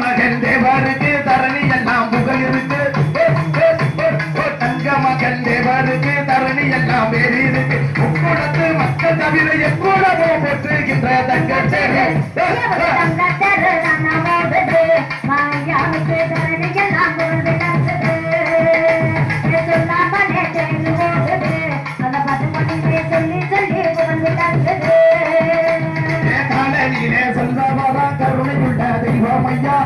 மகன் தேவருக்கு தரணி எல்லாம் புகழ் இருக்கு தங்க மகன் தேவருக்கு தரணி எல்லாம் வேறு இருக்கு உக்குடத்து மக்கள் தவிர எப்போடவோ போற்றுகின்ற தங்கத்தேரு காலனிலே சொல்லுவாரா கருணையுள்ள தெய்வம் ஐயா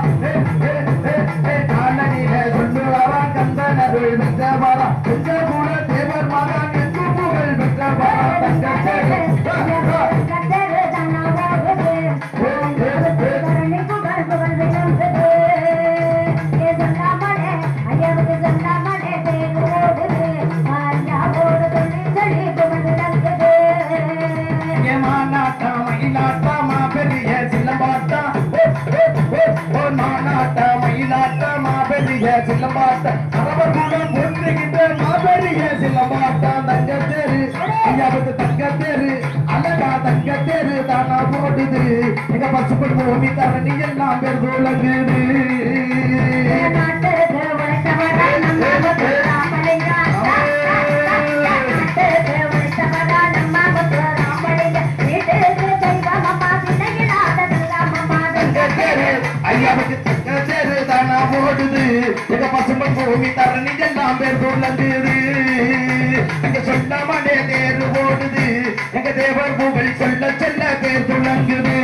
காலனிலே சொல்லுவாரா கந்தனருள் பெற்றவாரா கூட தேவர் மகன் என்று புகழ் பெற்றவாரா தங்கத்தேரு சிலம்பாட்ட அரவகுடம் பொன்றுகின்ற மாபெரிய சிலம்பாட்டம் தங்கத்தேரு ஐயாவுக்கு தங்கத்தேரு அழகா தங்கத்தேரு தானா போடுது எங்க பசுப்பன் பூமி தரணி எல்லாம் பேர் உலகுது ஐயாவுக்கு தங்கத்தேரு தானா போடுது எங்க பசும்பன் பூமி தரணி எல்லாம் பேர் உள்ளது எங்க சொல்லாமலே தேர் ஓடுது எங்க தேவர் புகழ் சொல்ல சொல்ல பேர் துளங்குது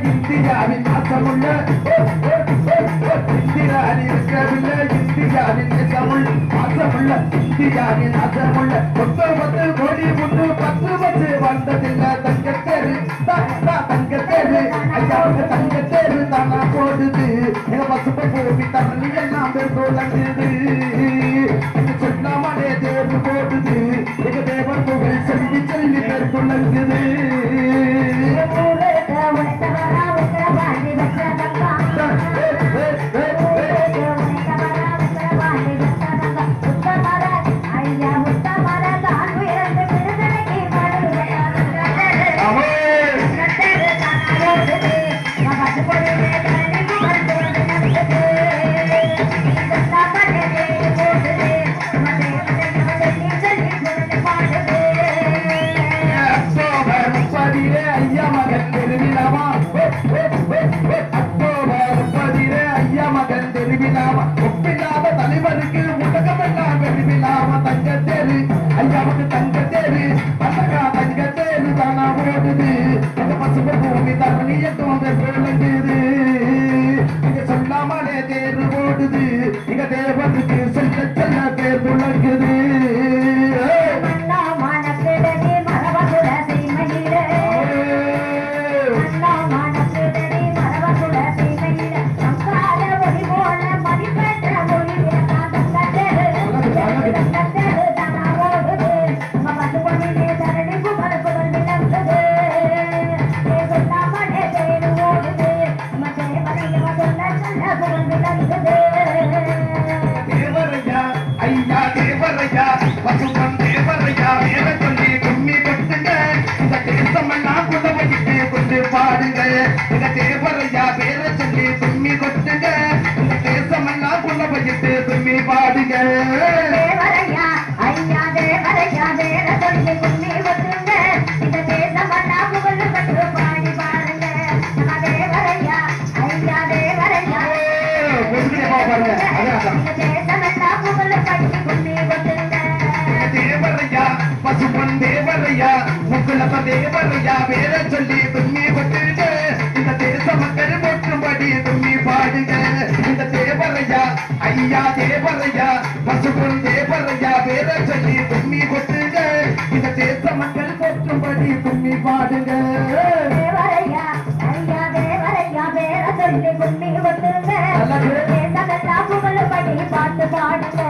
இந்தியாவின் நாசமுள்ள இந்திராணி இருக்கவில்ல இந்தியாவின் நேசமுள்ள நாசமுள்ள இந்தியாவின் நாசமுள்ள 19 கோடி முன்னு 10 பத்து வந்ததில்லை தங்கத்தேரு தங்கத்தேரு ஐயாவுக்கு தங்கத்தேரு தானா போடுது எங்க பசுப்பை பூமி தரணி எல்லாம் பேர் துளங்குது எங்க சொல்லாமலே தேர்வு போடுது எங்க தேவர் புகழ் சொல்லி சொல்லி பேர் துளங்குது ஒப்பில்லாத தலைவருக்கு முடக்கமெல்லாம் வெறுவில்லாம தங்கத்தேரு ஐயாவுக்கு தங்கத்தேரு அழகா தங்கத்தேரு தானா ஓடுது எங்க பசுமை பூமி தரணி எட்டும் விளங்குது இங்க சொல்லாமலே தேர் ஓடுது இங்க தேவனுக்கு சொல்ல சொல்ல பேர் துளங்குது தேவரையா ஐயா தேவரையா பசுமன் தேவரையா வேற சொல்லி கும்மி கொட்டுங்க இந்த தேசமெல்லாம் குலவகிட்டு கொண்டு பாடுங்க எங்க தேவரையா வேற சொல்லி கும்மி கொட்டுங்க இந்த தேசமெல்லாம் குலவகிட்டு கும்மி பாடுங்க தேவரையா ஐயா தேவரையா வேற சொல்லி கும்மி கொட்டுங்க இந்த தேசமெல்லாம் குலவகிட்டு பாடி பாடுங்க தேவரையா ஐயா தேவரையா தேவரையா பசுமன் தேவரையா முக்குலப்ப தேவரையா வேற சொல்லி தும்மி கொட்டுங்க இந்த தேச மக்கள் போற்றும்படி தும்மி பாடுங்க இந்த தேவரையா ஐயா தேவரையா பசுமன் தேவரையா வேற சொல்லி தும்மி கொட்டுங்க இந்த தேச மக்கள் போற்றும்படி படி கும்மி பாடுங்க தேவரையா ஐயா தேவரையா பேர சொல்லி கும்மி கொட்டுங்க தேசமெல்லாம் புகழும்படி பாட்டு பாடுங்க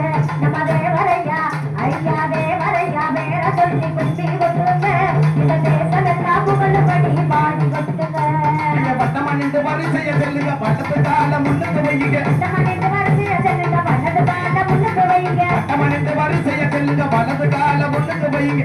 நம்ம தேவரையா ஐயா தேவரையா பேர சொல்லி கும்மி கொட்டுங்க இந்த தேசமெல்லாம் புகழும்படி பாடி கொட்டுங்க பட்டமணிந்து வரிசைய செல்லுங்க பட்டத்து கால முன்னுக்கு வையுங்க பட்டமணிந்து வரிசைய செல்லுங்க வலது கால முன்னுக்கு வையுங்க பட்டமணிந்து வரிசைய செல்லுங்க வலது கால முன்னுக்கு வையுங்க